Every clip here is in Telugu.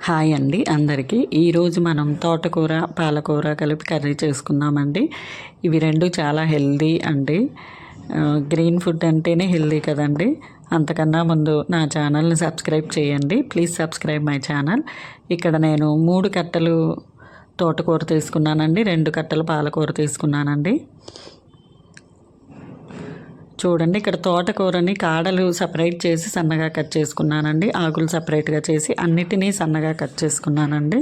హాయ్ అండి అందరికీ. ఈరోజు మనం తోటకూర పాలకూర కలిపి కర్రీ చేసుకుందామండి. ఇవి రెండు చాలా హెల్దీ అండి. గ్రీన్ ఫుడ్ అంటేనే హెల్దీ కదండి. అంతకన్నా ముందు నా ఛానల్ని సబ్స్క్రైబ్ చేయండి. Please subscribe my channel. ఇక్కడ నేను 3 కట్టలు తోటకూర తీసుకున్నానండి, 2 కట్టలు పాలకూర తీసుకున్నానండి. చూడండి, ఇక్కడ తోటకూరని కాడలు సపరేట్ చేసి సన్నగా కట్ చేసుకున్నానండి. ఆకులు సపరేట్గా చేసి అన్నిటినీ సన్నగా కట్ చేసుకున్నానండి.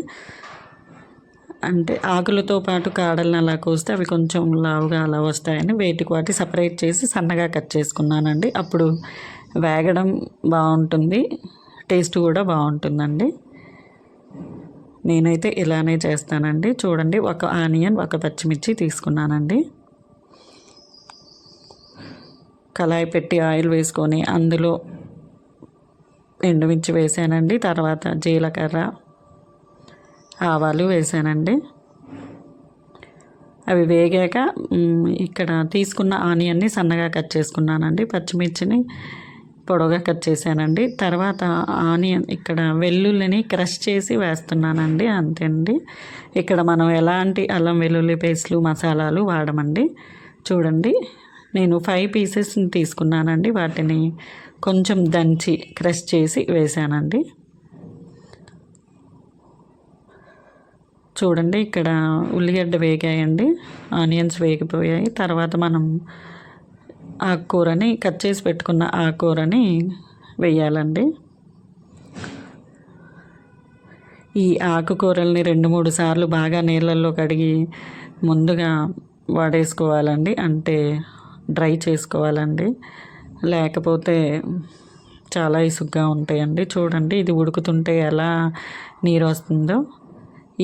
అంటే ఆకులతో పాటు కాడలను అలా కోస్తే అవి కొంచెం లావుగా అలా వస్తాయని వాటి సపరేట్ చేసి సన్నగా కట్ చేసుకున్నానండి. అప్పుడు వేగడం బాగుంటుంది, టేస్ట్ కూడా బాగుంటుందండి. నేనైతే ఇలానే చేస్తానండి. చూడండి, ఒక ఆనియన్, ఒక పచ్చిమిర్చి తీసుకున్నానండి. కళాయి పెట్టి ఆయిల్ వేసుకొని అందులో ఎండుమిర్చి వేసానండి. తర్వాత జీలకర్ర, ఆవాలు వేసానండి. అవి వేగాక ఇక్కడ తీసుకున్న ఆనియన్ని సన్నగా కట్ చేసుకున్నానండి. పచ్చిమిర్చిని పొడవుగా కట్ చేశానండి. తర్వాత ఇక్కడ వెల్లుల్లిని క్రష్ చేసి వేస్తున్నానండి. అంతే అండి. ఇక్కడ మనం ఎలాంటి అల్లం వెల్లుల్లి పేస్ట్లు మసాలాలు వాడమండి. చూడండి, నేను 5 పీసెస్ని తీసుకున్నానండి. వాటిని కొంచెం దంచి క్రష్ చేసి వేసానండి. చూడండి, ఇక్కడ ఉల్లిగడ్డ వేగాయండి, ఆనియన్స్ వేగిపోయాయి. తర్వాత మనం ఆకుకూరని కట్ చేసి పెట్టుకున్న ఆకుకూరని వేయాలండి. ఈ ఆకుకూరల్ని 2-3 సార్లు బాగా నీళ్ళల్లో కడిగి ముందుగా వాడేసుకోవాలండి. అంటే డ్రై చేసుకోవాలండి, లేకపోతే చాలా ఇసుగ్గా ఉంటాయండి. చూడండి, ఇది ఉడుకుతుంటే ఎలా నీరు వస్తుందో.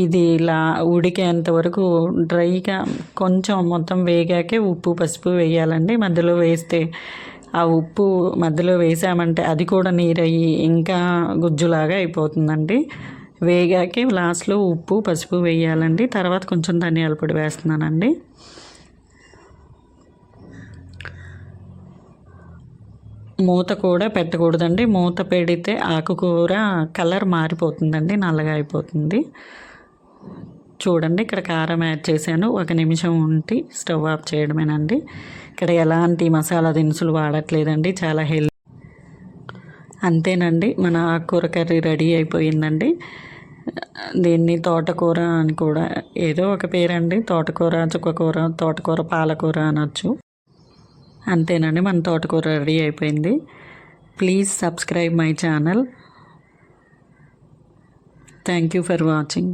ఇది ఇలా ఉడికేంత వరకు డ్రైగా కొంచెం మొత్తం వేగాకే ఉప్పు పసుపు వేయాలండి. మధ్యలో వేస్తే ఆ ఉప్పు మధ్యలో వేసామంటే అది కూడా నీరయ్యి ఇంకా గుజ్జులాగా అయిపోతుందండి. వేగాకే లాస్ట్లో ఉప్పు పసుపు వేయాలండి. తర్వాత కొంచెం ధనియాల పొడి వేస్తున్నానండి. మూత కూడా పెట్టకూడదండి. మూత పెడితే ఆకుకూర కలర్ మారిపోతుందండి, నల్లగా అయిపోతుంది. చూడండి, ఇక్కడ కారం యాడ్ చేశాను. 1 నిమిషం ఉండి స్టవ్ ఆఫ్ చేయడమేనండి. ఇక్కడ ఎలాంటి మసాలా దినుసులు వాడట్లేదండి, చాలా హెల్తీ. అంతేనండి, మన ఆకుకూర కర్రీ రెడీ అయిపోయిందండి. దీన్ని తోటకూర అని కూడా ఏదో ఒక పేరండి. తోటకూర, చుక్కకూర, తోటకూర పాలకూర అనొచ్చు. అంతేనండి, మన తోటకూర రెడీ అయిపోయింది. Please subscribe my channel. Thank you for watching.